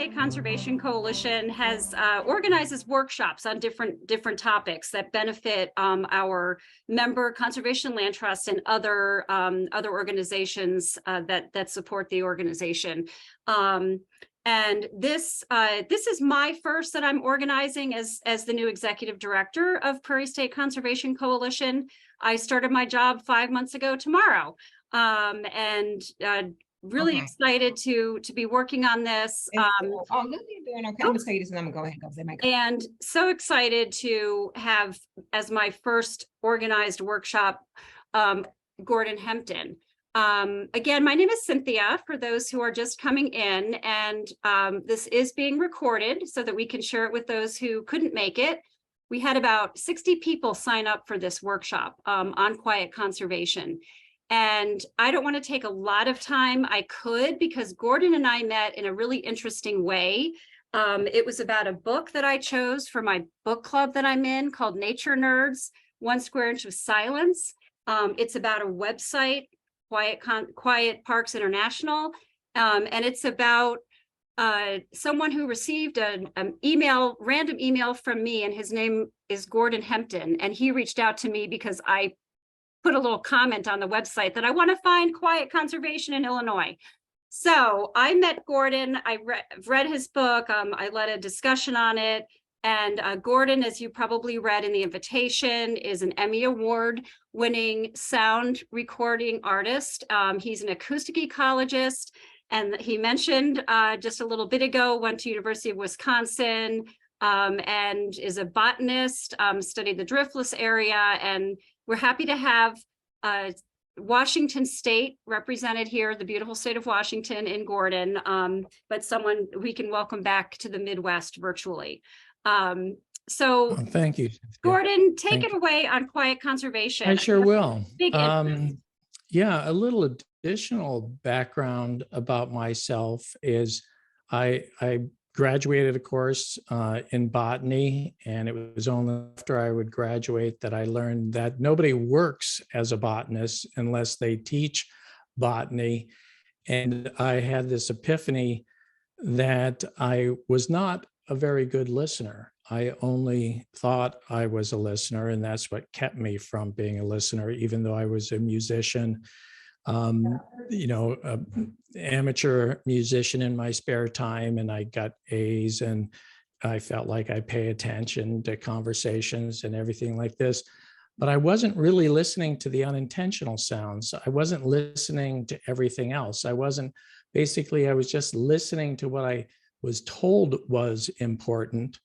State Conservation Coalition has organizes workshops on different topics that benefit our member conservation land trusts and other organizations that support the organization. And this is my first that I'm organizing as the new executive director of Prairie State Conservation Coalition. I started my job 5 months ago tomorrow, and really excited to be working on this. Look, you're doing okay. I'm gonna say this and I'm gonna go ahead and go. And so excited to have as my first organized workshop, Gordon Hempton. Again, my name is Cynthia, for those who are just coming in, and this is being recorded so that we can share it with those who couldn't make it. We had about 60 people sign up for this workshop on quiet conservation. And I don't want to take a lot of time. I could, because Gordon and I met in a really interesting way. It was about a book that I chose for my book club that I'm in called Nature Nerds, 1 Square Inch of Silence. It's about a website, Quiet Parks International. And it's about someone who received an random email from me, and his name is Gordon Hempton. And he reached out to me because I put a little comment on the website that I want to find quiet conservation in Illinois. So I met Gordon, I read his book, I led a discussion on it. And Gordon, as you probably read in the invitation, is an Emmy Award winning sound recording artist. He's an acoustic ecologist. And he mentioned just a little bit ago, went to University of Wisconsin and is a botanist, studied the driftless area. And we're happy to have Washington State represented here, the beautiful state of Washington in Gordon, but someone we can welcome back to the Midwest virtually. So thank you, Gordon, take it away on quiet conservation. I sure will. Yeah, a little additional background about myself is I graduated a course in botany, and it was only after I would graduate that I learned that nobody works as a botanist unless they teach botany. And I had this epiphany that I was not a very good listener. I only thought I was a listener, and that's what kept me from being a listener, even though I was a musician, amateur musician in my spare time, and I got A's, and I felt like I pay attention to conversations and everything like this. But I wasn't really listening to the unintentional sounds. I wasn't listening to everything else. I was just listening to what I was told was important.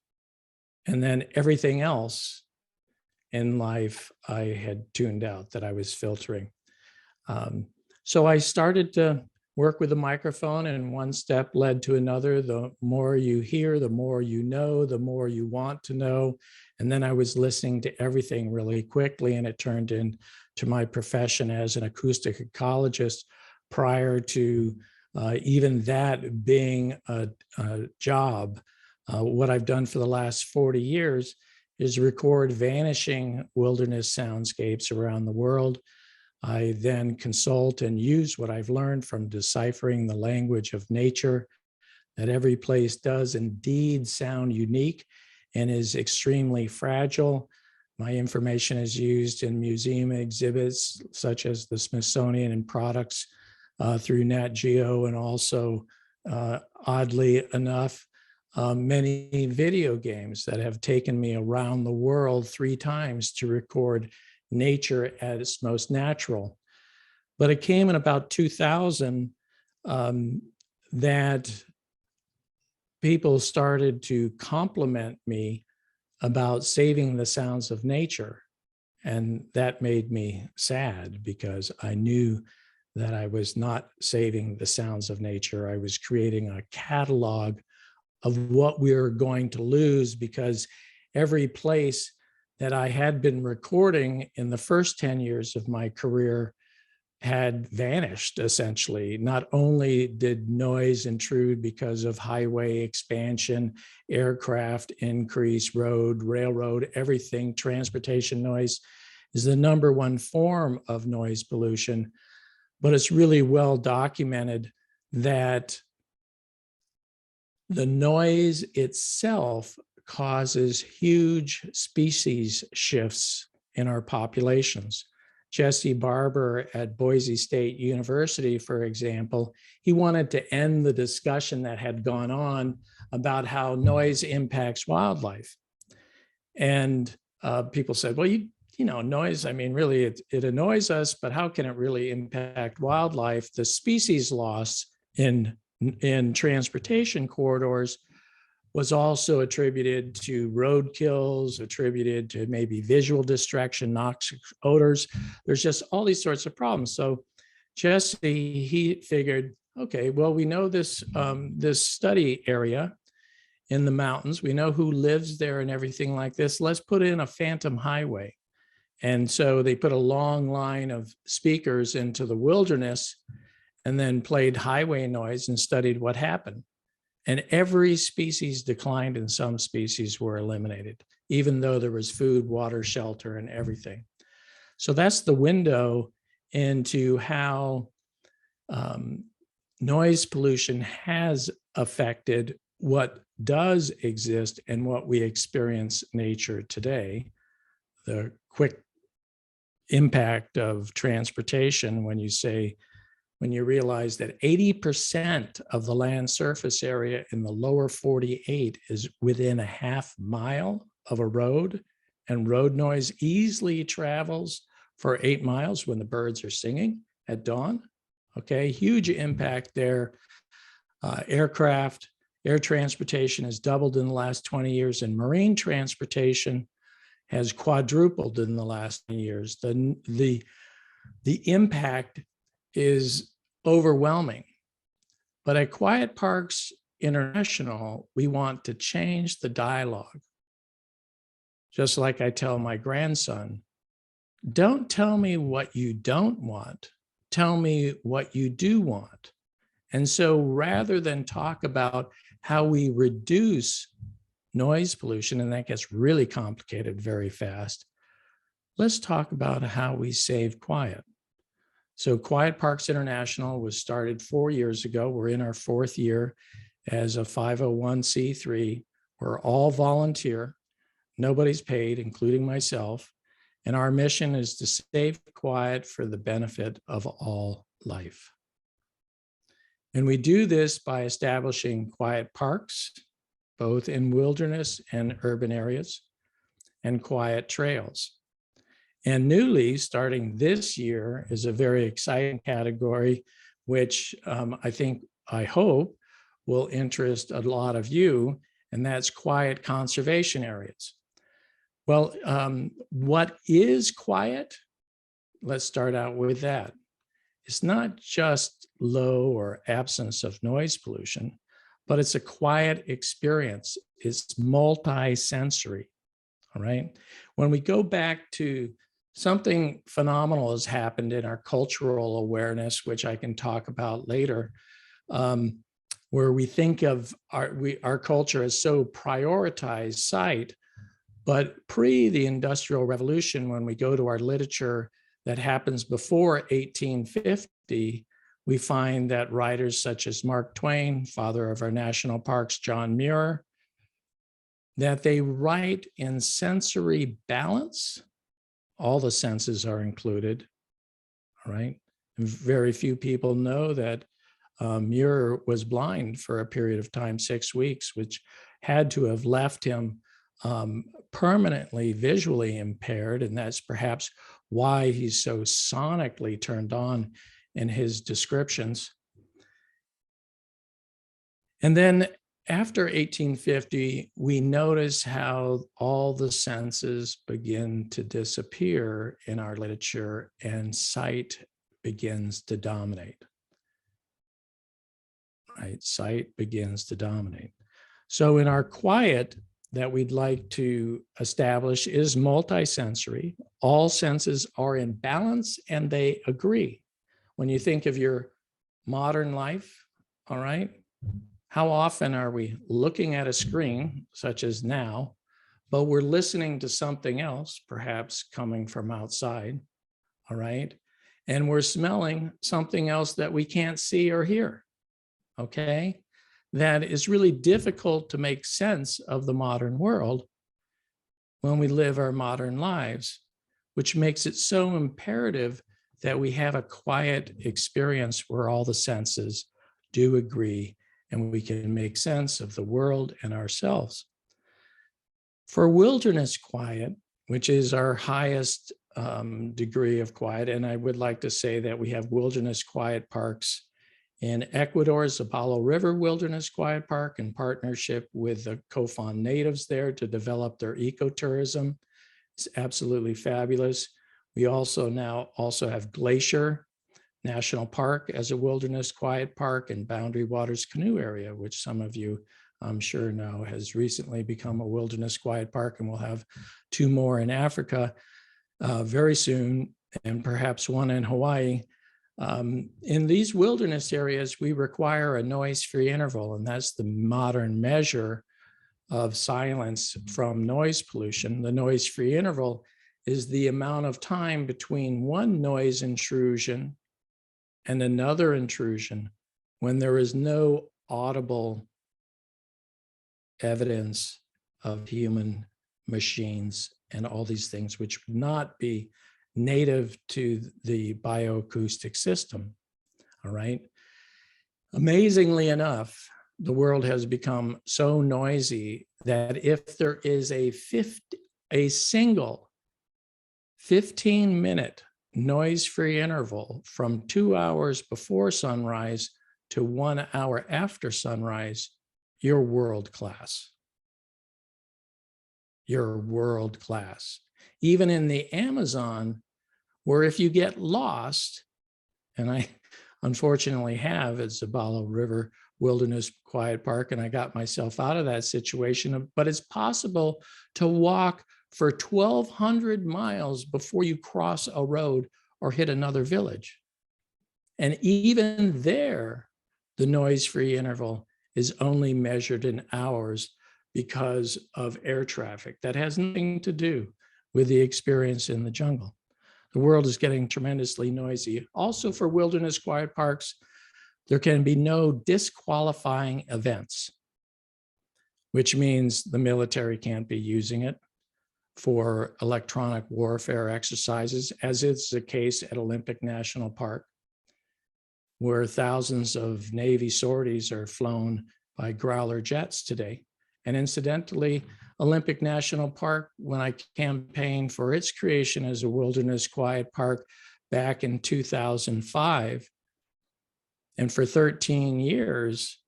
And then everything else in life, I had tuned out, that I was filtering. So I started to work with the microphone, and one step led to another. The more you hear, the more you know, the more you want to know. And then I was listening to everything really quickly, and it turned into my profession as an acoustic ecologist. Prior to even that being a job, what I've done for the last 40 years is record vanishing wilderness soundscapes around the world. I then consult and use what I've learned from deciphering the language of nature, that every place does indeed sound unique and is extremely fragile. My information is used in museum exhibits such as the Smithsonian and products through Nat Geo, and also, oddly enough, many video games that have taken me around the world 3 times to record nature at its most natural. But it came in about 2000 that people started to compliment me about saving the sounds of nature. And that made me sad, because I knew that I was not saving the sounds of nature. I was creating a catalog of what we were going to lose, because every place that I had been recording in the first 10 years of my career had vanished, essentially. Not only did noise intrude because of highway expansion, aircraft increase, road, railroad, everything, transportation noise is the #1 form of noise pollution, but it's really well documented that The noise itself causes huge species shifts in our populations. Jesse Barber at Boise State University, for example, he wanted to end the discussion that had gone on about how noise impacts wildlife. And people said, well, you know, noise, I mean, really, it annoys us, but how can it really impact wildlife? The species loss in transportation corridors was also attributed to road kills, attributed to maybe visual distraction, noxious odors. There's just all these sorts of problems. So Jesse, he figured, okay, well, we know this, this study area in the mountains. We know who lives there and everything like this. Let's put in a phantom highway. And so they put a long line of speakers into the wilderness and then played highway noise and studied what happened. And every species declined and some species were eliminated, even though there was food, water, shelter, and everything. So that's the window into how noise pollution has affected what does exist and what we experience in nature today. The quick impact of transportation when you realize that 80% of the land surface area in the lower 48 is within a half mile of a road, and road noise easily travels for 8 miles when the birds are singing at dawn. Okay, huge impact there. Aircraft, air transportation has doubled in the last 20 years, and marine transportation has quadrupled in the last years. The impact is overwhelming. But at Quiet Parks International, we want to change the dialogue. Just like I tell my grandson, don't tell me what you don't want, tell me what you do want. And so rather than talk about how we reduce noise pollution, and that gets really complicated very fast, let's talk about how we save quiet. So Quiet Parks International was started 4 years ago. We're in our 4th year as a 501c3. We're all volunteer. Nobody's paid, including myself. And our mission is to save quiet for the benefit of all life. And we do this by establishing quiet parks, both in wilderness and urban areas, and quiet trails. And newly, starting this year, is a very exciting category, which I hope will interest a lot of you, and that's quiet conservation areas. Well, what is quiet? Let's start out with that. It's not just low or absence of noise pollution, but it's a quiet experience. It's multi-sensory, all right? When we go back to something phenomenal has happened in our cultural awareness, which I can talk about later, where we think of our culture as so prioritized sight, but pre the Industrial Revolution, when we go to our literature that happens before 1850, we find that writers such as Mark Twain, father of our national parks, John Muir, that they write in sensory balance. All the senses are included, all right? And very few people know that Muir was blind for a period of time, 6 weeks, which had to have left him permanently visually impaired. And that's perhaps why he's so sonically turned on in his descriptions. And then after 1850, we notice how all the senses begin to disappear in our literature and sight begins to dominate. Right? Sight begins to dominate. So in our quiet that we'd like to establish is multisensory. All senses are in balance and they agree. When you think of your modern life, all right, how often are we looking at a screen, such as now, but we're listening to something else, perhaps coming from outside, all right? And we're smelling something else that we can't see or hear, okay? that it's really difficult to make sense of the modern world when we live our modern lives, which makes it so imperative that we have a quiet experience where all the senses do agree and we can make sense of the world and ourselves. For wilderness quiet, which is our highest degree of quiet, and I would like to say that we have wilderness quiet parks in Ecuador's Apollo River Wilderness Quiet Park in partnership with the Kofan natives there to develop their ecotourism. It's absolutely fabulous. We also now have Glacier National Park as a wilderness quiet park and Boundary Waters Canoe Area, which some of you I'm sure know has recently become a wilderness quiet park, and we'll have 2 more in Africa very soon, and perhaps 1 in Hawaii. In these wilderness areas, we require a noise-free interval, and that's the modern measure of silence from noise pollution. The noise-free interval is the amount of time between one noise intrusion and another intrusion when there is no audible evidence of human, machines, and all these things which would not be native to the bioacoustic system. All right. Amazingly enough, the world has become so noisy that if there is a single 15-minute noise-free interval from 2 hours before sunrise to 1 hour after sunrise, you're world class. You're world class. Even in the Amazon, where if you get lost, and I unfortunately have at Zabalo River Wilderness Quiet Park, and I got myself out of that situation, but it's possible to walk for 1,200 miles before you cross a road or hit another village. And even there, the noise-free interval is only measured in hours because of air traffic. That has nothing to do with the experience in the jungle. The world is getting tremendously noisy. Also, for wilderness quiet parks, there can be no disqualifying events, which means the military can't be using it for electronic warfare exercises, as is the case at Olympic National Park, where thousands of Navy sorties are flown by Growler jets today. And incidentally, Olympic National Park, when I campaigned for its creation as a wilderness quiet park back in 2005, and for 13 years,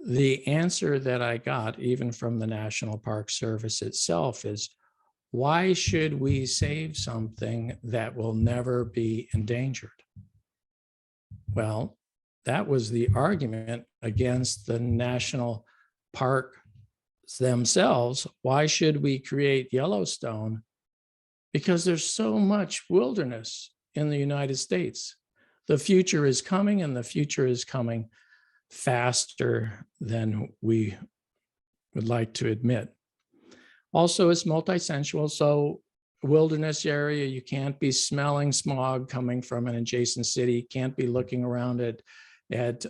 the answer that I got, even from the National Park Service itself, is why should we save something that will never be endangered? Well, that was the argument against the national park themselves. Why should we create Yellowstone? Because there's so much wilderness in the United States. The future is coming, and the future is coming faster than we would like to admit. Also, it's multisensual. So wilderness area, you can't be smelling smog coming from an adjacent city, can't be looking around at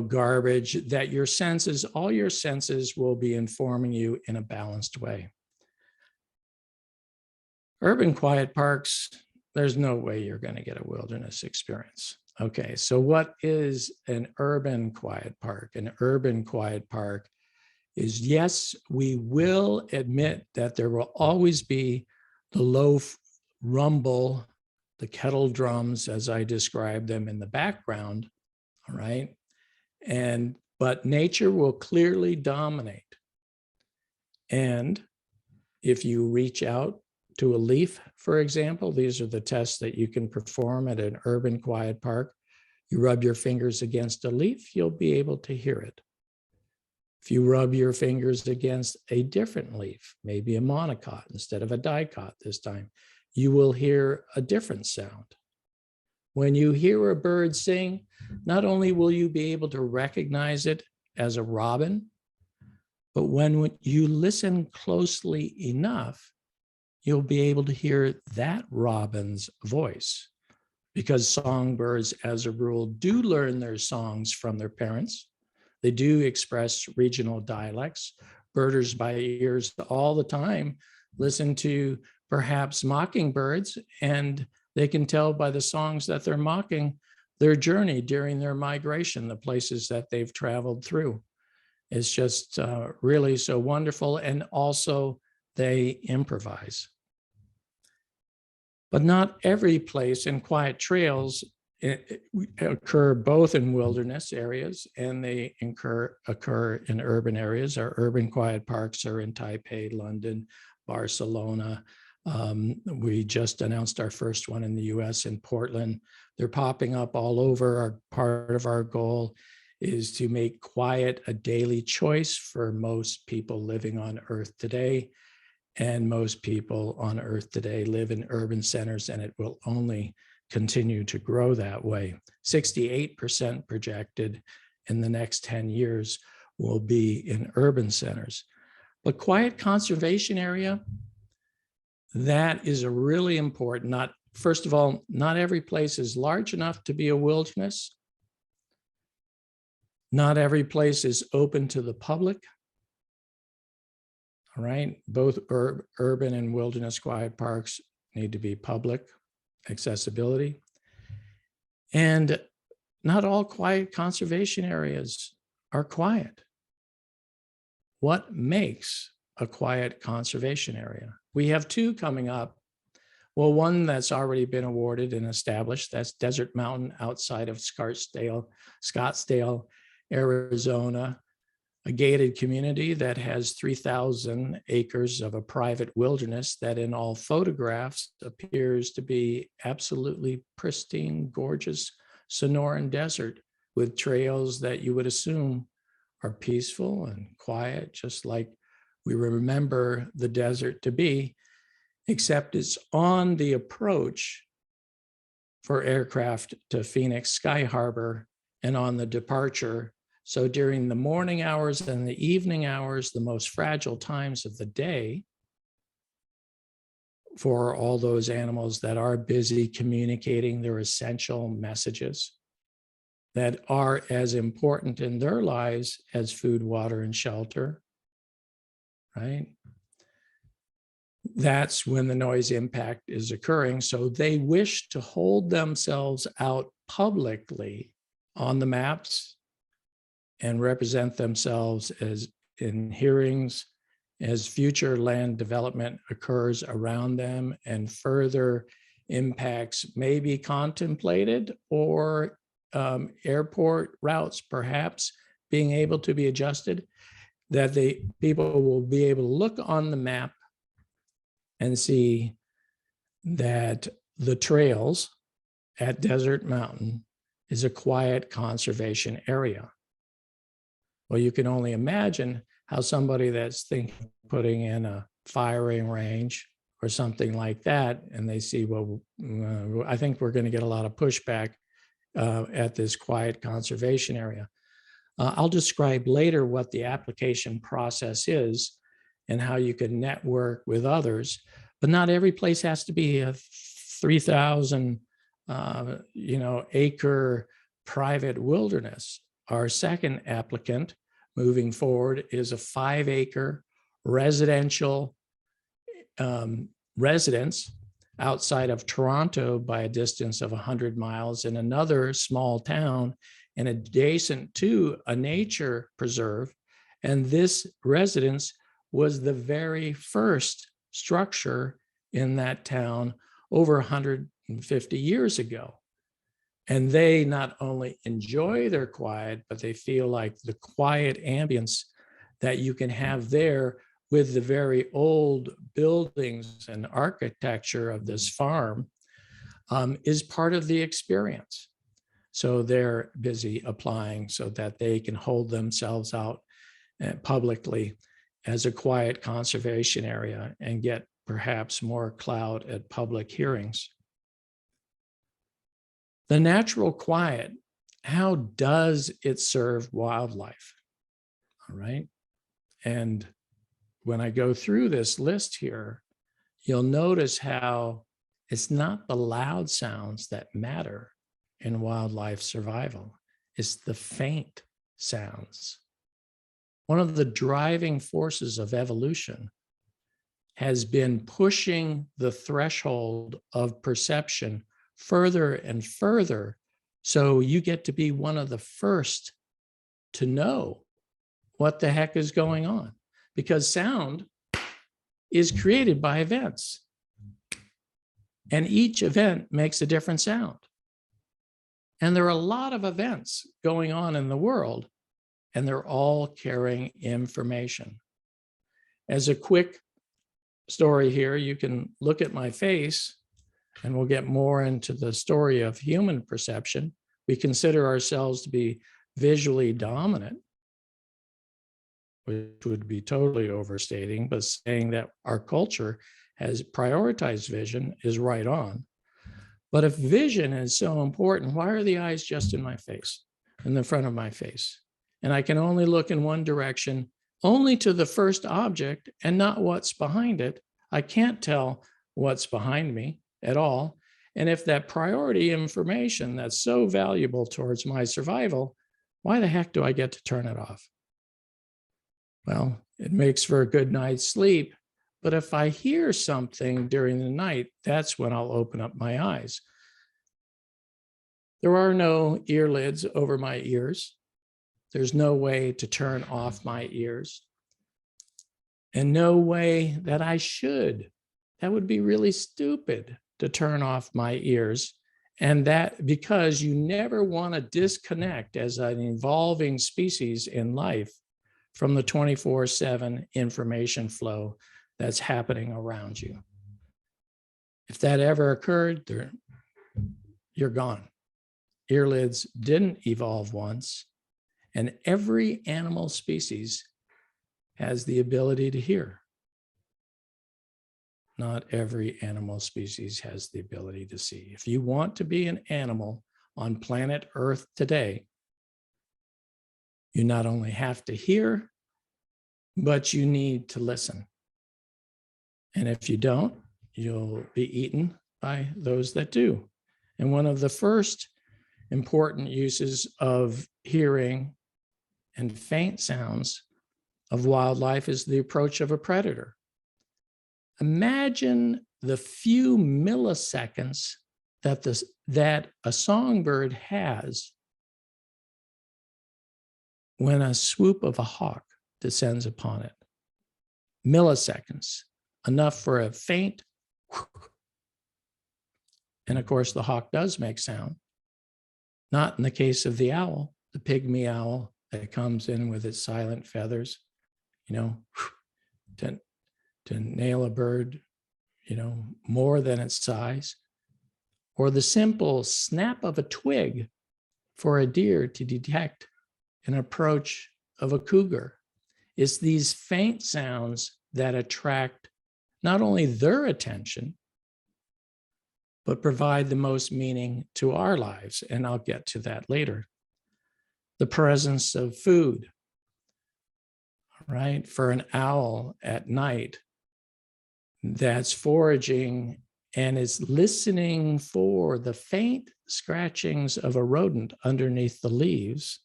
garbage, that your senses, all your senses will be informing you in a balanced way. Urban quiet parks, there's no way you're going to get a wilderness experience. Okay, so what is an urban quiet park? An urban quiet park is, yes, we will admit that there will always be the low rumble, the kettle drums, as I described them, in the background, all right? But nature will clearly dominate. And if you reach out to a leaf, for example, these are the tests that you can perform at an urban quiet park. You rub your fingers against a leaf, you'll be able to hear it. If you rub your fingers against a different leaf, maybe a monocot instead of a dicot this time, you will hear a different sound. When you hear a bird sing, not only will you be able to recognize it as a robin, but when you listen closely enough, you'll be able to hear that robin's voice, because songbirds, as a rule, do learn their songs from their parents, They do express regional dialects. Birders by ears all the time listen to perhaps mockingbirds, and they can tell by the songs that they're mocking their journey during their migration, the places that they've traveled through. It's just really so wonderful. And also they improvise. But not every place, and quiet trails occur both in wilderness areas and they occur in urban areas. Our urban quiet parks are in Taipei, London, Barcelona. We just announced our first one in the US in Portland. They're popping up all over. Part of our goal is to make quiet a daily choice for most people living on Earth today. And most people on Earth today live in urban centers, and it will only continue to grow that way. 68% projected in the next 10 years will be in urban centers. But quiet conservation area, that is a really important, first of all, not every place is large enough to be a wilderness. Not every place is open to the public. All right, both urban and wilderness quiet parks need to be public accessibility. And not all quiet conservation areas are quiet. What makes a quiet conservation area? We have two coming up. Well, one that's already been awarded and established, that's Desert Mountain outside of Scottsdale, Arizona, a gated community that has 3,000 acres of a private wilderness that in all photographs appears to be absolutely pristine, gorgeous Sonoran desert with trails that you would assume are peaceful and quiet, just like we remember the desert to be, except it's on the approach for aircraft to Phoenix Sky Harbor and on the departure. So during the morning hours and the evening hours, the most fragile times of the day for all those animals that are busy communicating their essential messages that are as important in their lives as food, water, and shelter, right? That's when the noise impact is occurring. So they wish to hold themselves out publicly on the maps and represent themselves as in hearings as future land development occurs around them and further impacts may be contemplated, or airport routes perhaps being able to be adjusted, that people will be able to look on the map and see that the trails at Desert Mountain is a quiet conservation area. Well, you can only imagine how somebody that's thinking putting in a firing range or something like that, and they see, well, I think we're going to get a lot of pushback at this quiet conservation area. I'll describe later what the application process is and how you can network with others, but not every place has to be a 3,000 acre private wilderness. Our second applicant moving forward is a 5-acre residential residence outside of Toronto by a distance of 100 miles in another small town and adjacent to a nature preserve. And this residence was the very first structure in that town over 150 years ago. And they not only enjoy their quiet, but they feel like the quiet ambience that you can have there with the very old buildings and architecture of this farm is part of the experience. So they're busy applying so that they can hold themselves out publicly as a quiet conservation area and get perhaps more clout at public hearings. The natural quiet, how does it serve wildlife? All right. And when I go through this list here, you'll notice how it's not the loud sounds that matter in wildlife survival. It's the faint sounds. One of the driving forces of evolution has been pushing the threshold of perception further and further, so you get to be one of the first to know what the heck is going on, because sound is created by events, and each event makes a different sound. And there are a lot of events going on in the world, and they're all carrying information. As a quick story here, you can look at my face, and we'll get more into the story of human perception. We consider ourselves to be visually dominant, which would be totally overstating, but saying that our culture has prioritized vision is right on. But if vision is so important, why are the eyes just in my face, in the front of my face? And I can only look in one direction, only to the first object and not what's behind it. I can't tell what's behind me at all. And if that priority information that's so valuable towards my survival, why the heck do I get to turn it off? Well, it makes for a good night's sleep. But if I hear something during the night, that's when I'll open up my eyes. There are no earlids over my ears. There's no way to turn off my ears. And no way that I should. That would be really stupid to turn off my ears. And that because you never want to disconnect as an evolving species in life from the 24/7 information flow that's happening around you. If that ever occurred, you're gone. Earlids didn't evolve once, and every animal species has the ability to hear. Not every animal species has the ability to see. If you want to be an animal on planet Earth today, you not only have to hear, but you need to listen. And if you don't, you'll be eaten by those that do. And one of the first important uses of hearing and faint sounds of wildlife is the approach of a predator. Imagine the few milliseconds that a songbird has when a swoop of a hawk descends upon it. Milliseconds, enough for a faint, and of course the hawk does make sound. Not in the case of the owl, the pygmy owl that comes in with its silent feathers, to nail a bird, more than its size, or the simple snap of a twig for a deer to detect an approach of a cougar. It's these faint sounds that attract not only their attention, but provide the most meaning to our lives. And I'll get to that later. The presence of food, right? For an owl at night that's foraging and is listening for the faint scratchings of a rodent underneath the leaves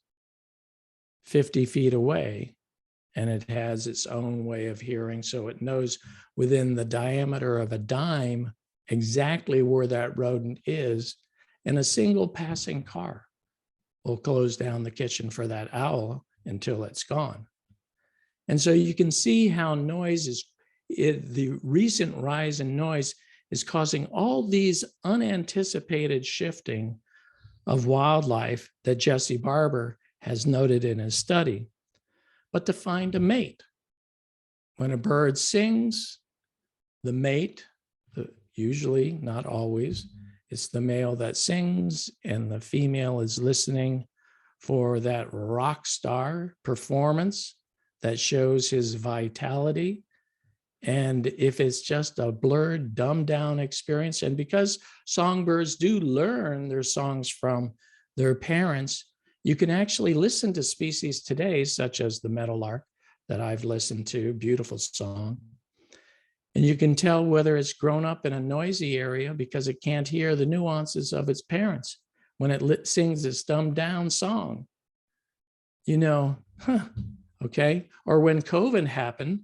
50 feet away. And it has its own way of hearing. So it knows within the diameter of a dime exactly where that rodent is. And a single passing car will close down the kitchen for that owl until it's gone. And so you can see how the recent rise in noise is causing all these unanticipated shifting of wildlife that Jesse Barber has noted in his study. But to find a mate, when a bird sings, the mate, usually, not always, it's the male that sings and the female is listening for that rock star performance that shows his vitality. And if it's just a blurred, dumbed down experience, and because songbirds do learn their songs from their parents, you can actually listen to species today, such as the meadowlark that I've listened to, beautiful song. And you can tell whether it's grown up in a noisy area because it can't hear the nuances of its parents when it sings this dumbed down song. Okay. Or when COVID happened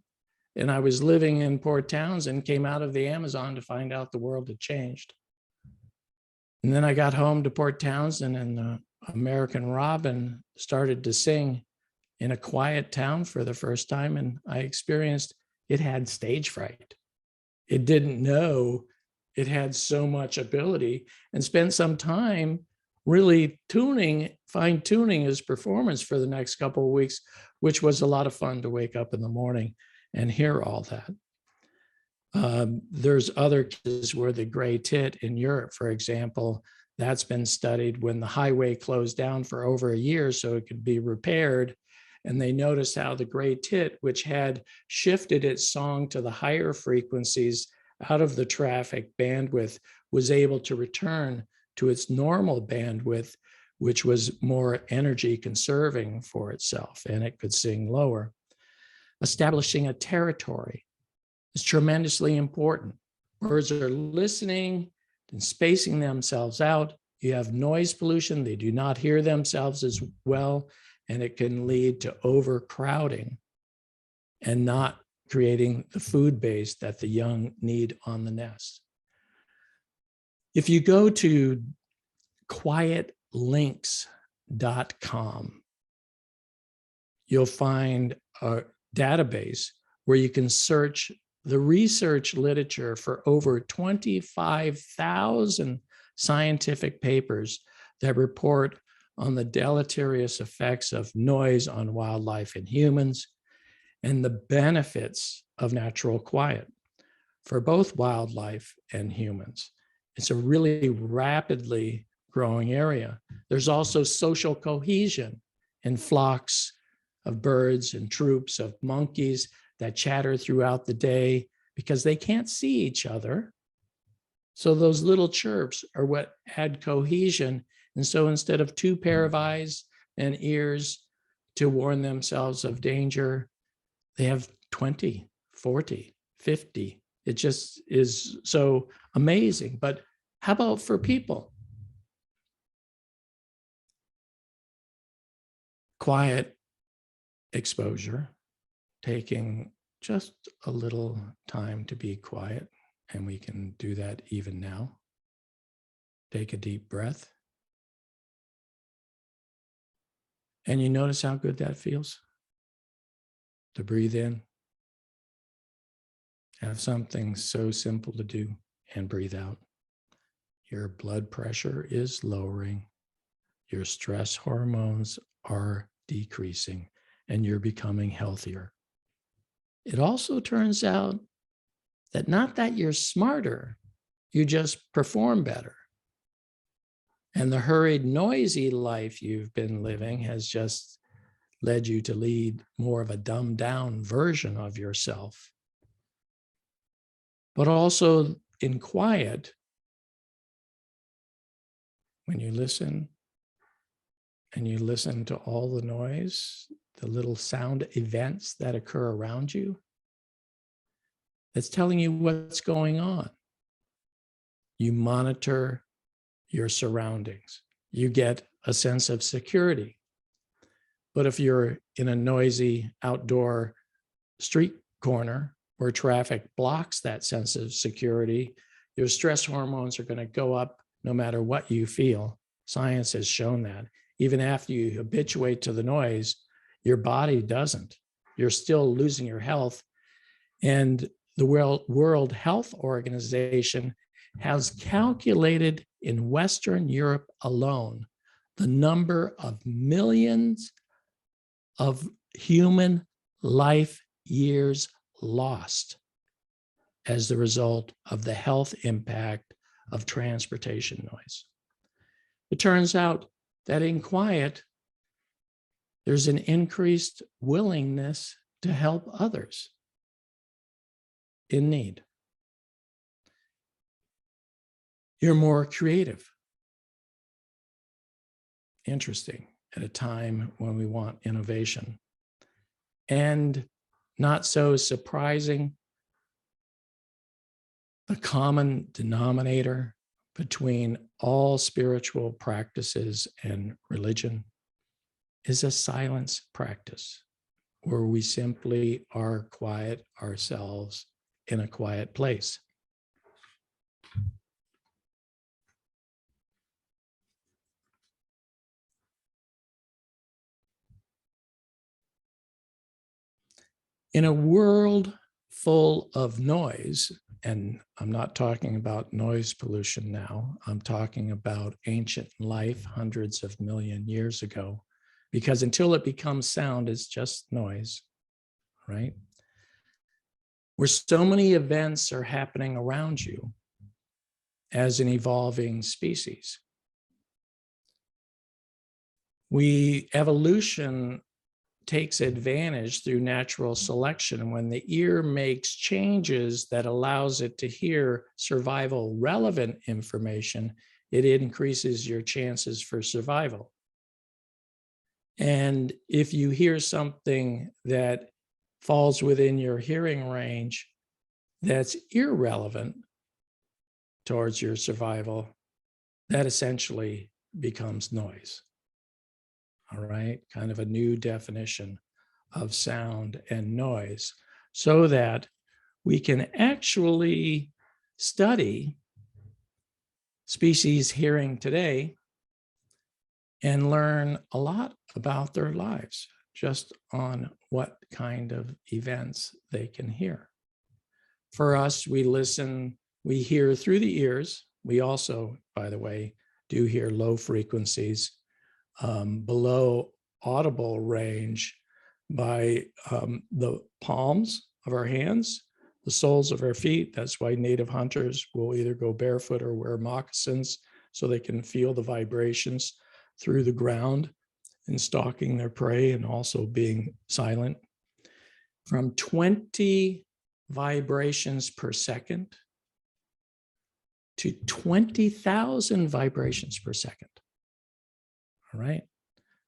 and I was living in Port Townsend, came out of the Amazon to find out the world had changed. And then I got home to Port Townsend and the American Robin started to sing in a quiet town for the first time. And I experienced it had stage fright. It didn't know it had so much ability, and spent some time really fine tuning his performance for the next couple of weeks, which was a lot of fun to wake up in the morning and hear all that. There's other cases where the gray tit in Europe, for example, that's been studied when the highway closed down for over a year so it could be repaired. And they noticed how the gray tit, which had shifted its song to the higher frequencies out of the traffic bandwidth, was able to return to its normal bandwidth, which was more energy conserving for itself, and it could sing lower. Establishing a territory is tremendously important. Birds are listening and spacing themselves out. You have noise pollution. They do not hear themselves as well, and it can lead to overcrowding and not creating the food base that the young need on the nest. If you go to quietlinks.com, you'll find a database where you can search the research literature for over 25,000 scientific papers that report on the deleterious effects of noise on wildlife and humans, and the benefits of natural quiet for both wildlife and humans. It's a really rapidly growing area. There's also social cohesion in flocks of birds and troops of monkeys that chatter throughout the day because they can't see each other. So those little chirps are what add cohesion. And so instead of two pair of eyes and ears to warn themselves of danger, they have 20, 40, 50. It just is so amazing. But how about for people? Quiet exposure, taking just a little time to be quiet, and we can do that even now. Take a deep breath. And you notice how good that feels? To breathe in. Have something so simple to do and breathe out. Your blood pressure is lowering. Your stress hormones are decreasing, and you're becoming healthier. It also turns out that not that you're smarter, you just perform better. And the hurried, noisy life you've been living has just led you to lead more of a dumbed down version of yourself. But also in quiet, when you listen and you listen to all the noise, the little sound events that occur around you, it's telling you what's going on. You monitor your surroundings. You get a sense of security. But if you're in a noisy outdoor street corner where traffic blocks that sense of security, your stress hormones are going to go up no matter what you feel. Science has shown that. Even after you habituate to the noise, your body doesn't. You're still losing your health. And the World Health Organization has calculated in Western Europe alone the number of millions of human life years lost as the result of the health impact of transportation noise. It turns out that in quiet, there's an increased willingness to help others in need. You're more creative. Interesting, at a time when we want innovation. And not so surprising, the common denominator between all spiritual practices and religion is a silence practice where we simply are quiet ourselves in a quiet place. In a world full of noise, and I'm not talking about noise pollution now, I'm talking about ancient life hundreds of million years ago, because until it becomes sound, it's just noise, right? Where so many events are happening around you as an evolving species. Evolution takes advantage through natural selection. When the ear makes changes that allows it to hear survival relevant information, it increases your chances for survival. And if you hear something that falls within your hearing range that's irrelevant towards your survival, that essentially becomes noise. All right, kind of a new definition of sound and noise, so that we can actually study species hearing today and learn a lot about their lives just on what kind of events they can hear. For us, we hear through the ears. We also, by the way, do hear low frequencies below audible range by the palms of our hands, the soles of our feet. That's why native hunters will either go barefoot or wear moccasins so they can feel the vibrations through the ground in stalking their prey and also being silent. From 20 vibrations per second to 20,000 vibrations per second. All right.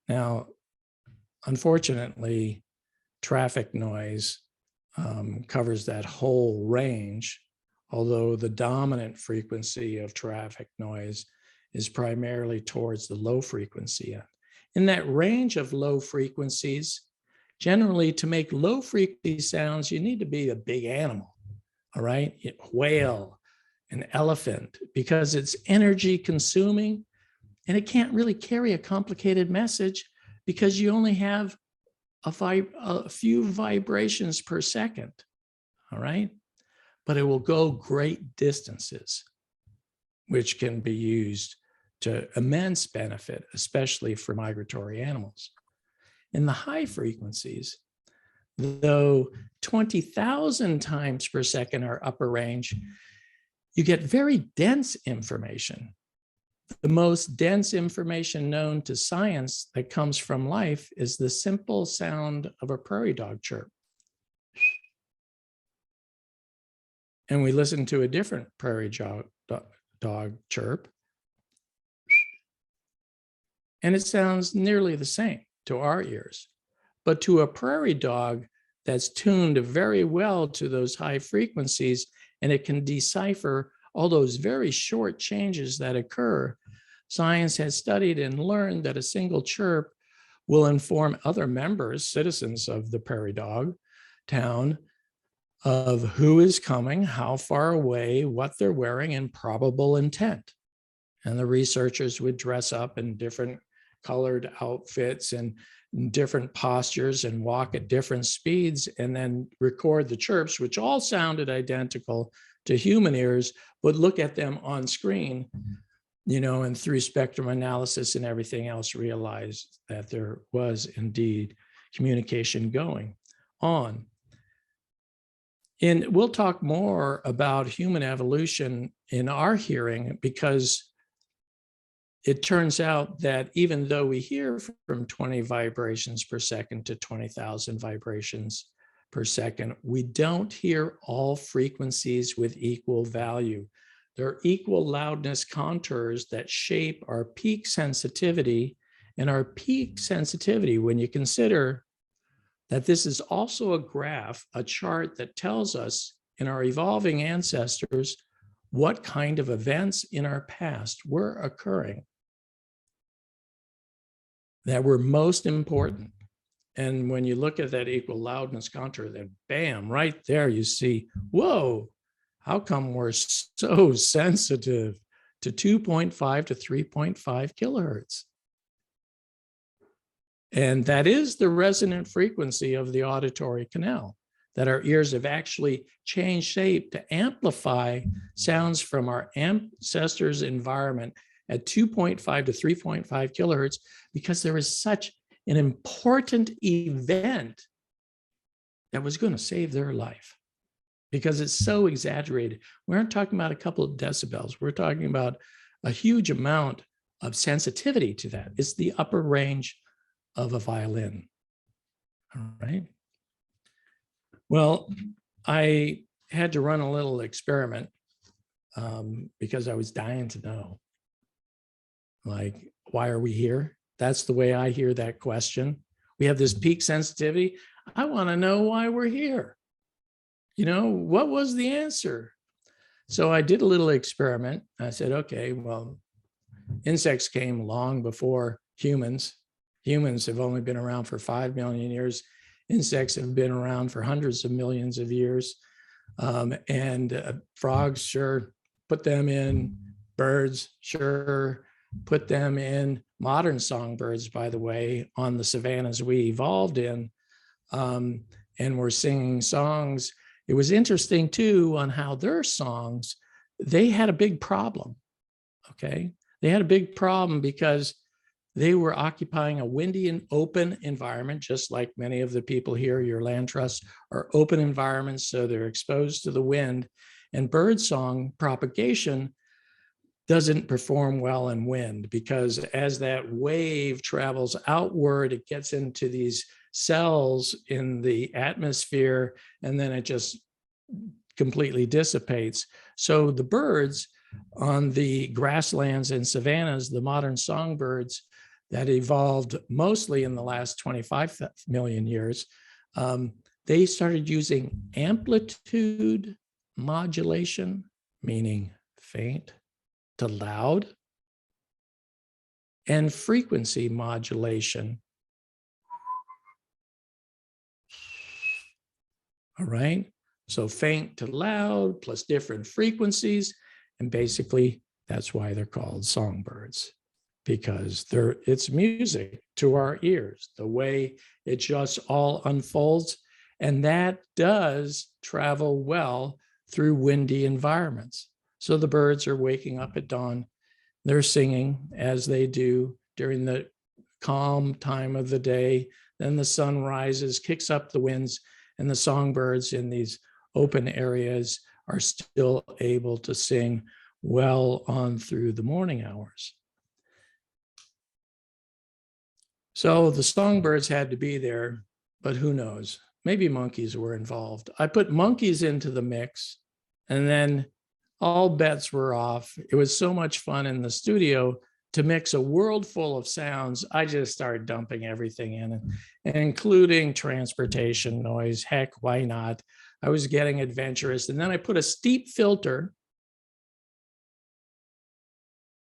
Now, unfortunately, traffic noise covers that whole range, although the dominant frequency of traffic noise is primarily towards the low frequency end. In that range of low frequencies, generally to make low frequency sounds, you need to be a big animal, all right? A whale, an elephant, because it's energy consuming. And it can't really carry a complicated message because you only have a few vibrations per second, all right? But it will go great distances, which can be used to immense benefit, especially for migratory animals. In the high frequencies, though 20,000 times per second are upper range, you get very dense information. The most dense information known to science that comes from life is the simple sound of a prairie dog chirp. And we listen to a different prairie dog chirp, and it sounds nearly the same to our ears. But to a prairie dog that's tuned very well to those high frequencies, and it can decipher all those very short changes that occur, science has studied and learned that a single chirp will inform other members, citizens of the prairie dog town, of who is coming, how far away, what they're wearing, and probable intent. And the researchers would dress up in different colored outfits and different postures and walk at different speeds and then record the chirps, which all sounded identical to human ears, but look at them on screen, and through spectrum analysis and everything else, realized that there was indeed communication going on. And we'll talk more about human evolution in our hearing, because it turns out that even though we hear from 20 vibrations per second to 20,000 vibrations per second, we don't hear all frequencies with equal value. There are equal loudness contours that shape our peak sensitivity, and our peak sensitivity, when you consider that this is also a graph, a chart that tells us in our evolving ancestors what kind of events in our past were occurring. that were most important. And when you look at that equal loudness contour, then bam, right there, you see, whoa, how come we're so sensitive to 2.5 to 3.5 kilohertz? And that is the resonant frequency of the auditory canal, that our ears have actually changed shape to amplify sounds from our ancestors' environment at 2.5 to 3.5 kilohertz, because there is such an important event that was going to save their life, because it's so exaggerated. We aren't talking about a couple of decibels. We're talking about a huge amount of sensitivity to that. It's the upper range of a violin. All right. Well, I had to run a little experiment because I was dying to know, like, why are we here? That's the way I hear that question. We have this peak sensitivity. I want to know why we're here. You know, what was the answer? So I did a little experiment. I said, okay, well, insects came long before humans. Humans have only been around for 5 million years. Insects have been around for hundreds of millions of years. Frogs, sure, put them in. Birds, sure, put them in. Modern songbirds, by the way, on the savannas we evolved in, and we're singing songs. It was interesting too on how their songs, they had a big problem. Okay, they had a big problem because they were occupying a windy and open environment, just like many of the people here. Your land trusts are open environments, so they're exposed to the wind. And birdsong propagation doesn't perform well in wind, because as that wave travels outward, it gets into these cells in the atmosphere, and then it just completely dissipates. So the birds on the grasslands and savannas, the modern songbirds that evolved mostly in the last 25 million years, they started using amplitude modulation, meaning faint to loud, and frequency modulation. All right, so faint to loud plus different frequencies, and basically that's why they're called songbirds, because it's music to our ears, the way it just all unfolds, and that does travel well through windy environments. So the birds are waking up at dawn, they're singing as they do during the calm time of the day. Then the sun rises, kicks up the winds, and the songbirds in these open areas are still able to sing well on through the morning hours. So the songbirds had to be there, but who knows? Maybe monkeys were involved. I put monkeys into the mix, and then all bets were off. It was so much fun in the studio to mix a world full of sounds. I just started dumping everything in, including transportation noise. Heck, why not? I was getting adventurous. And then I put a steep filter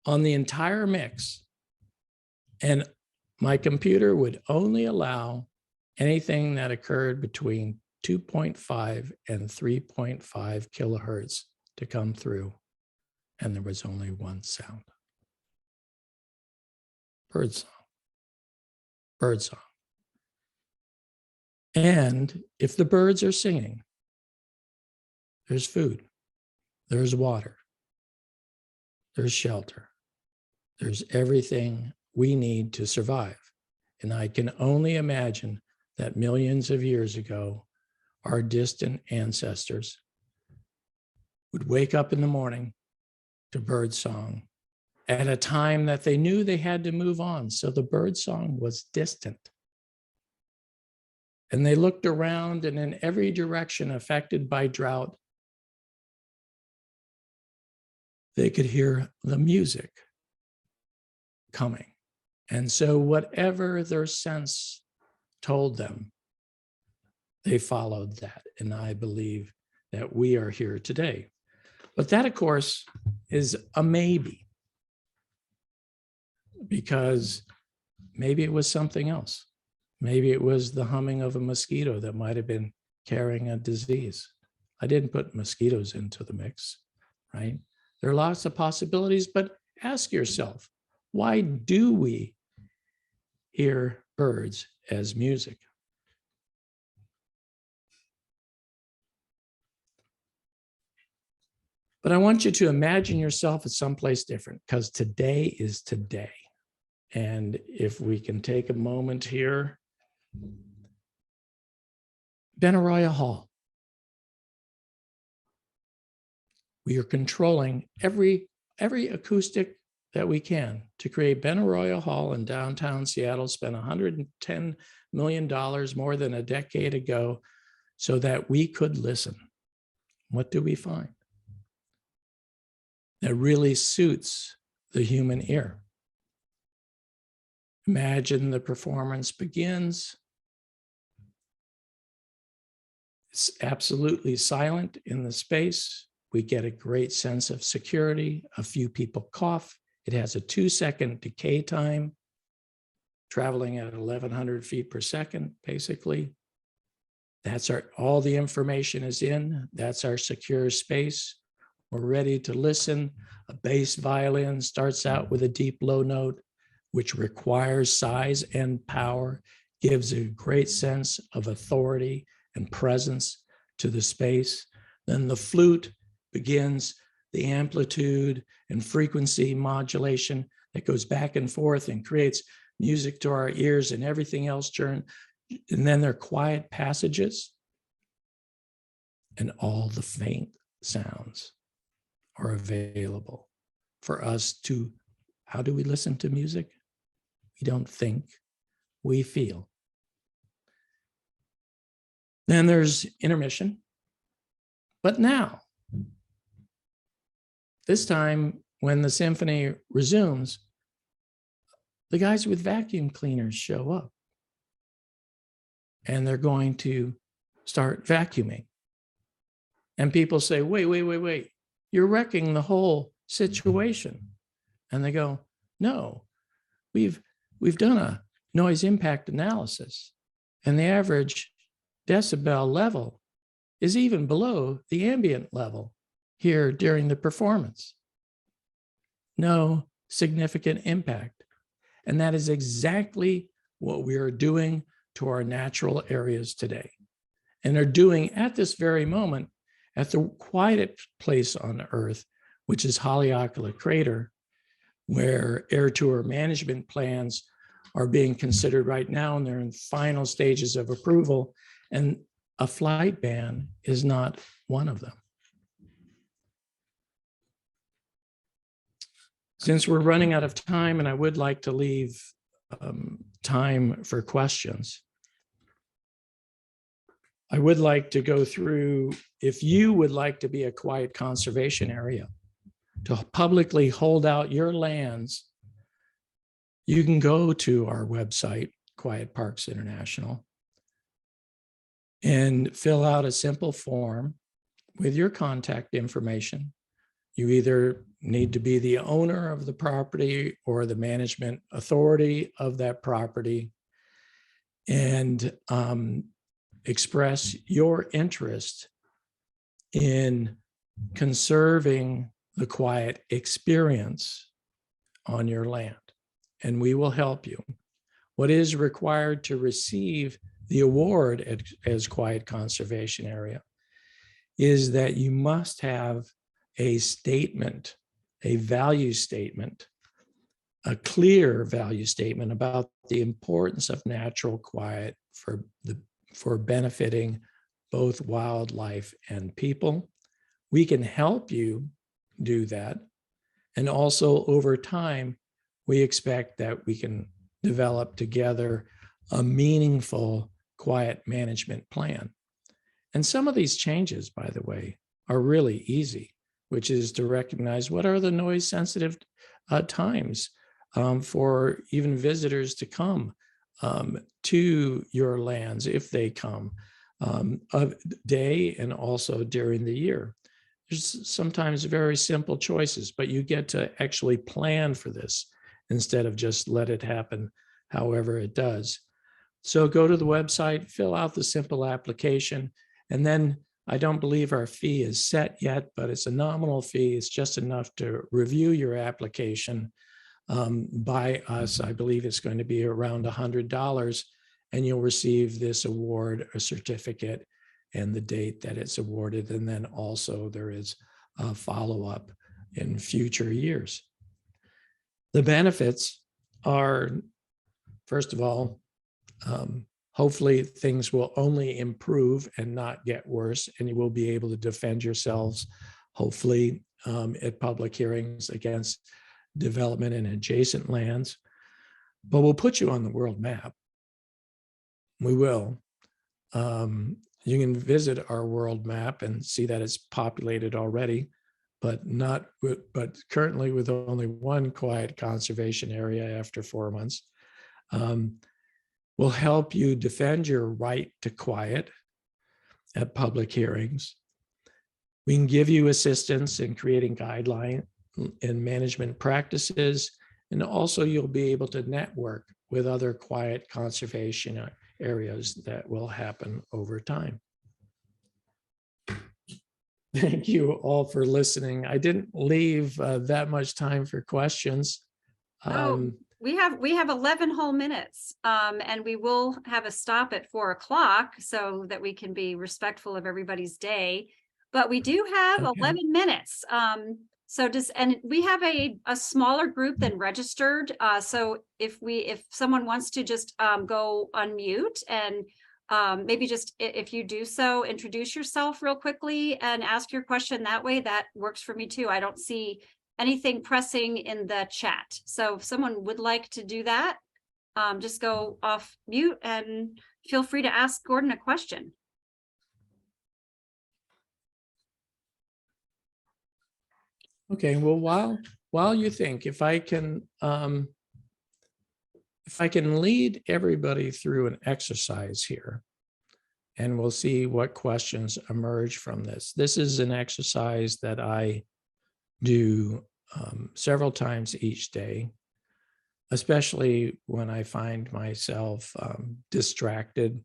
on the entire mix, and my computer would only allow anything that occurred between 2.5 and 3.5 kilohertz to come through. And there was only one sound. Birdsong. Birdsong. And if the birds are singing, there's food, there's water, there's shelter, there's everything we need to survive. And I can only imagine that millions of years ago, our distant ancestors would wake up in the morning to birdsong at a time that they knew they had to move on. So the birdsong was distant. And they looked around, and in every direction affected by drought, they could hear the music coming. And so whatever their sense told them, they followed that. And I believe that we are here today. But that, of course, is a maybe, because maybe it was something else. Maybe it was the humming of a mosquito that might have been carrying a disease. I didn't put mosquitoes into the mix, right? There are lots of possibilities, but ask yourself, why do we hear birds as music? But I want you to imagine yourself at someplace different, because today is today. And if we can take a moment here, Benaroya Hall. We are controlling every acoustic that we can to create Benaroya Hall in downtown Seattle, spent $110 million more than a decade ago so that we could listen. What do we find? That really suits the human ear. Imagine the performance begins. It's absolutely silent in the space. We get a great sense of security. A few people cough. It has a 2-second decay time, traveling at 1,100 feet per second, basically. That's all the information is in. That's our secure space. We're ready to listen. A bass violin starts out with a deep low note, which requires size and power, gives a great sense of authority and presence to the space. Then the flute begins the amplitude and frequency modulation that goes back and forth and creates music to our ears, and everything else and then there are quiet passages, and all the faint sounds are available for us to. How do we listen to music? We don't think, we feel. Then there's intermission. But now, this time when the symphony resumes, the guys with vacuum cleaners show up. And they're going to start vacuuming. And people say, wait, you're wrecking the whole situation. And they go, no, we've done a noise impact analysis, and the average decibel level is even below the ambient level here during the performance. No significant impact. And that is exactly what we are doing to our natural areas today, and are doing at this very moment at the quietest place on Earth, which is Haleakala Crater, where air tour management plans are being considered right now, and they're in final stages of approval, and a flight ban is not one of them. Since we're running out of time, and I would like to leave time for questions, I would like to go through, if you would like to be a quiet conservation area, to publicly hold out your lands, you can go to our website, Quiet Parks International, and fill out a simple form with your contact information. You either need to be the owner of the property or the management authority of that property, and express your interest in conserving the quiet experience on your land, and we will help you. What is required to receive the award as Quiet Conservation Area is that you must have a statement, a value statement, a clear value statement about the importance of natural quiet for benefiting both wildlife and people. We can help you do that. And also over time, we expect that we can develop together a meaningful quiet management plan. And some of these changes, by the way, are really easy, which is to recognize what are the noise sensitive times for even visitors to come to your lands, if they come, of day and also during the year. There's sometimes very simple choices, but you get to actually plan for this instead of just let it happen however it does. So go to the website, fill out the simple application, and then I don't believe our fee is set yet, but it's a nominal fee. It's just enough to review your application by us. I believe it's going to be around $100, and you'll receive this award, a certificate, and the date that it's awarded. And then also there is a follow-up in future years. The benefits are, first of all, hopefully things will only improve and not get worse, and you will be able to defend yourselves, hopefully, at public hearings against development in adjacent lands. But we'll put you on the world map. We will. You can visit our world map and see that it's populated already, but currently with only one quiet conservation area after 4 months. Will help you defend your right to quiet at public hearings. We can give you assistance in creating guidelines and management practices, and also you'll be able to network with other quiet conservation areas that will happen over time. Thank you all for listening. I didn't leave that much time for questions. We have 11 whole minutes, and we will have a stop at 4 o'clock so that we can be respectful of everybody's day. But we do have 11 minutes. And we have a smaller group than registered. So if someone wants to just go unmute and maybe just, if you do so, introduce yourself real quickly and ask your question that way, that works for me too. I don't see anything pressing in the chat. So if someone would like to do that, just go off mute and feel free to ask Gordon a question. Okay, well, while you think, if I can lead everybody through an exercise here, and we'll see what questions emerge from this. This is an exercise that I do several times each day, especially when I find myself distracted,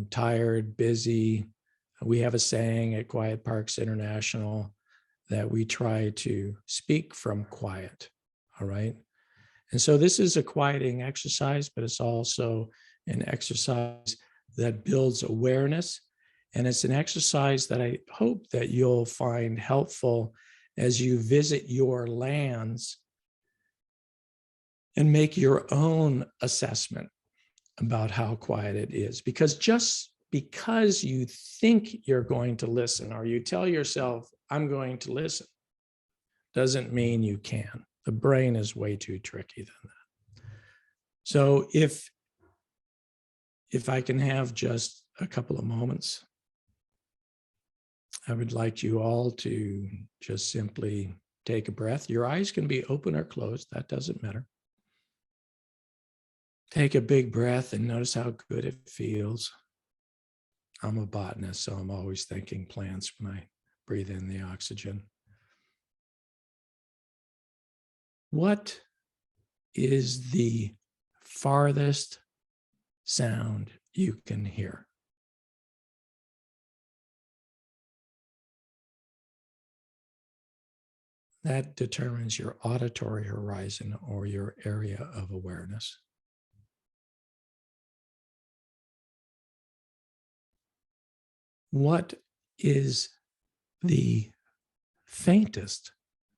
tired, busy. We have a saying at Quiet Parks International that we try to speak from quiet, all right? And so this is a quieting exercise, but it's also an exercise that builds awareness. And it's an exercise that I hope that you'll find helpful as you visit your lands and make your own assessment about how quiet it is. Because just because you think you're going to listen, or you tell yourself, I'm going to listen, doesn't mean you can. The brain is way too tricky than that. So if I can have just a couple of moments, I would like you all to just simply take a breath. Your eyes can be open or closed, that doesn't matter. Take a big breath and notice how good it feels. I'm a botanist, so I'm always thinking plants when I breathe in the oxygen. What is the farthest sound you can hear? That determines your auditory horizon or your area of awareness. What is the faintest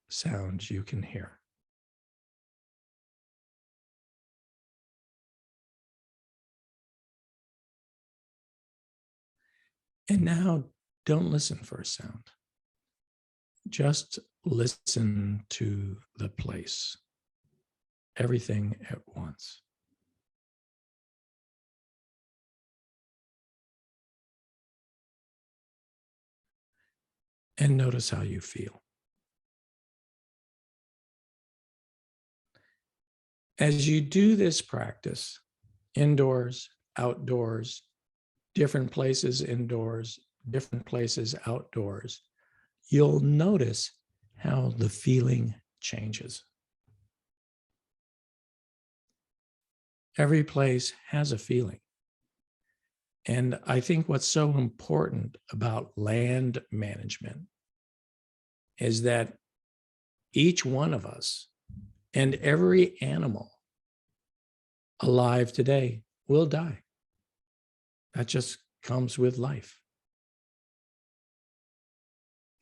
sound you can hear? And now don't listen for a sound. Just listen to the place, everything at once. And notice how you feel. As you do this practice, indoors, outdoors, different places indoors, different places outdoors, you'll notice how the feeling changes. Every place has a feeling. And I think what's so important about land management is that each one of us and every animal alive today will die. That just comes with life.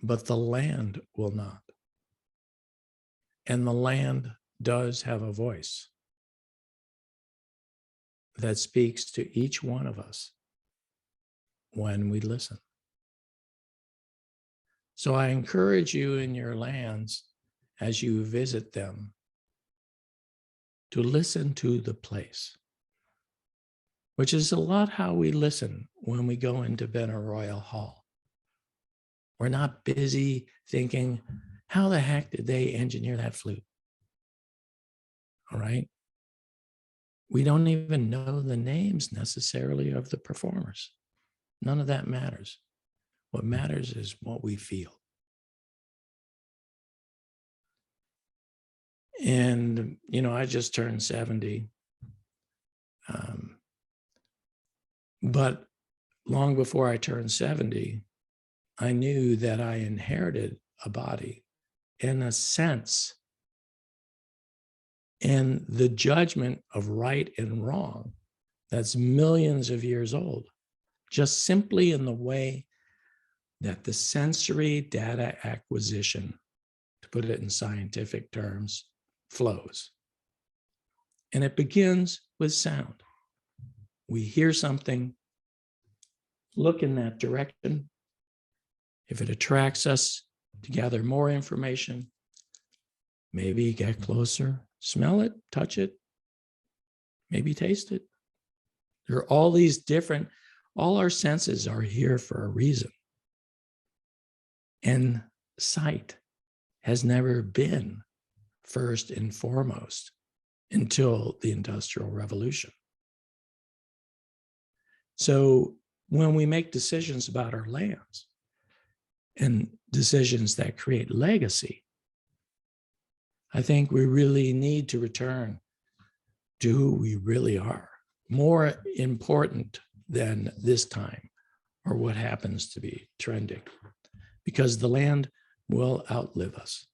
But the land will not. And the land does have a voice that speaks to each one of us when we listen. So I encourage you in your lands, as you visit them, to listen to the place, which is a lot how we listen when we go into Benaroya Hall. We're not busy thinking, how the heck did they engineer that flute? All right. We don't even know the names necessarily of the performers. None of that matters. What matters is what we feel. And, I just turned 70. But long before I turned 70, I knew that I inherited a body in a sense. And the judgment of right and wrong that's millions of years old, just simply in the way that the sensory data acquisition, to put it in scientific terms, flows. And it begins with sound. We hear something, look in that direction. If it attracts us to gather more information, maybe get closer, smell it, touch it, maybe taste it. There are all these different, all our senses are here for a reason. And sight has never been first and foremost until the Industrial Revolution. So when we make decisions about our lands and decisions that create legacy, I think we really need to return to who we really are. More important than this time or what happens to be trending, because the land will outlive us.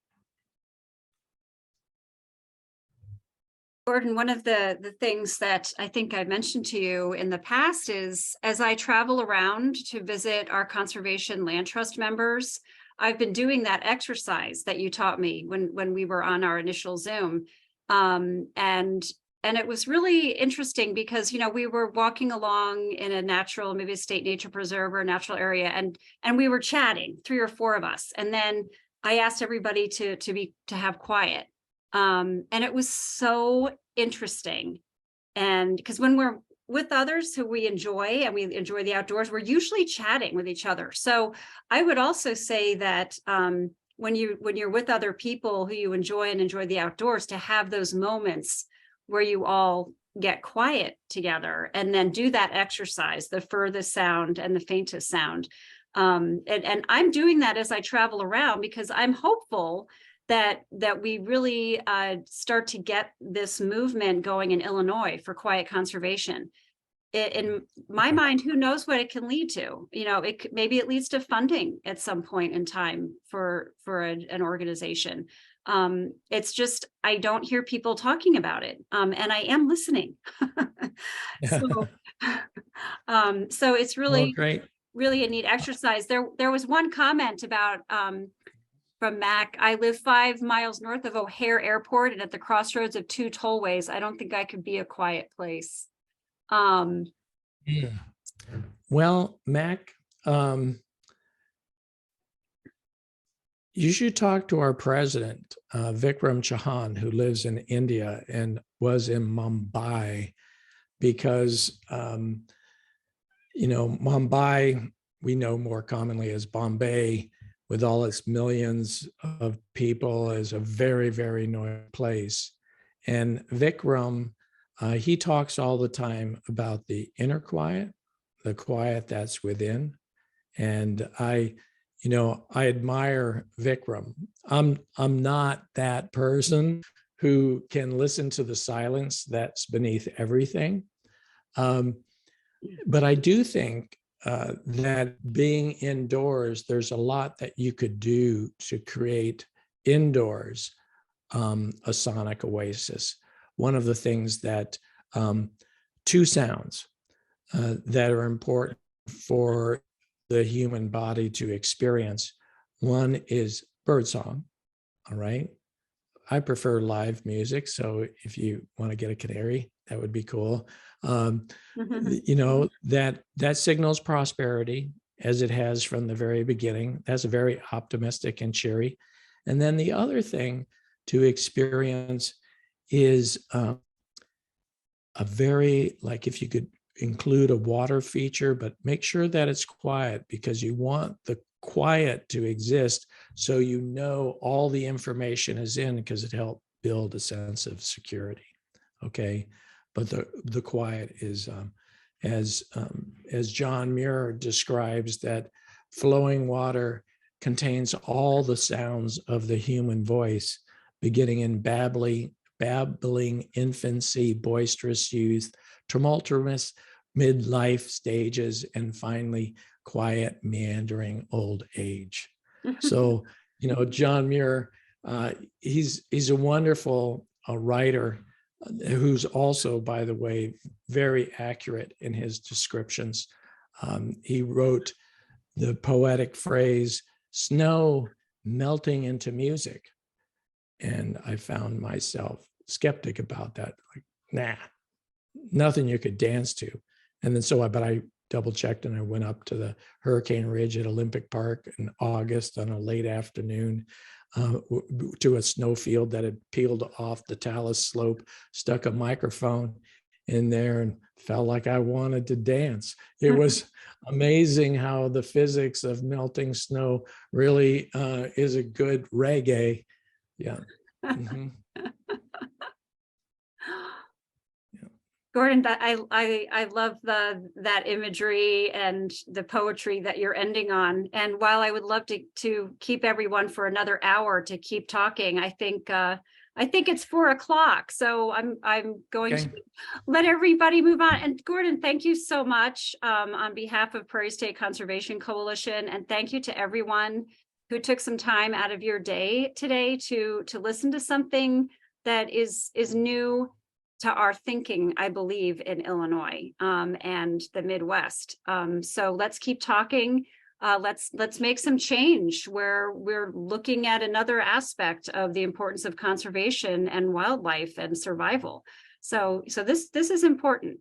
Gordon, one of the things that I think I mentioned to you in the past is, as I travel around to visit our conservation land trust members, I've been doing that exercise that you taught me when we were on our initial Zoom. And it was really interesting because, we were walking along in a natural, maybe a state nature preserve or a natural area, and we were chatting, 3 or 4 of us. And then I asked everybody to have quiet. And it was so interesting. And because when we're with others who we enjoy and we enjoy the outdoors, we're usually chatting with each other. So I would also say that when you're with other people who you enjoy and enjoy the outdoors, to have those moments where you all get quiet together and then do that exercise, the furthest sound and the faintest sound. And I'm doing that as I travel around, because I'm hopeful that we really start to get this movement going in Illinois for quiet conservation. In my mind, who knows what it can lead to? Maybe it leads to funding at some point in time for an organization. It's just, I don't hear people talking about it, and I am listening. So it's really great. Really a neat exercise. There was one comment about from Mac. I live 5 miles north of O'Hare Airport and at the crossroads of 2 tollways. I don't think I could be a quiet place. Well, Mac, you should talk to our president, Vikram Chauhan, who lives in India and was in Mumbai, because, Mumbai, we know more commonly as Bombay, with all its millions of people, is a very, very noisy place. And Vikram, he talks all the time about the inner quiet, the quiet that's within. And I admire Vikram. I'm not that person who can listen to the silence that's beneath everything. But I do think that being indoors, there's a lot that you could do to create indoors a sonic oasis. One of the things that two sounds that are important for the human body to experience. One is birdsong, all right? I prefer live music, so if you want to get a canary, that would be cool. You know, that signals prosperity, as it has from the very beginning. That's very optimistic and cheery. And then the other thing to experience is a very, like, if you could include a water feature, but make sure that it's quiet, because you want the quiet to exist so you know all the information is in, because it helps build a sense of security. Okay, but the quiet is as John Muir describes, that flowing water contains all the sounds of the human voice, beginning in babbling infancy, boisterous youth, tumultuous midlife stages, and finally quiet, meandering old age. So, you know, John Muir, he's a wonderful writer who's also, by the way, very accurate in his descriptions. He wrote the poetic phrase, "snow melting into music." And I found myself skeptic about that. Like, nah, nothing you could dance to. And then but I double checked, and I went up to the Hurricane Ridge at Olympic Park in August on a late afternoon to a snowfield that had peeled off the talus slope, stuck a microphone in there, and felt like I wanted to dance. It was amazing how the physics of melting snow really is a good reggae. Yeah. Mm-hmm. Gordon, that I love that imagery and the poetry that you're ending on. And while I would love to keep everyone for another hour to keep talking, I think it's 4:00. So I'm going to let everybody move on. And Gordon, thank you so much on behalf of Prairie State Conservation Coalition, and thank you to everyone who took some time out of your day today to listen to something that is new to our thinking, I believe, in Illinois and the Midwest. So let's keep talking. Let's make some change where we're looking at another aspect of the importance of conservation and wildlife and survival. So this is important.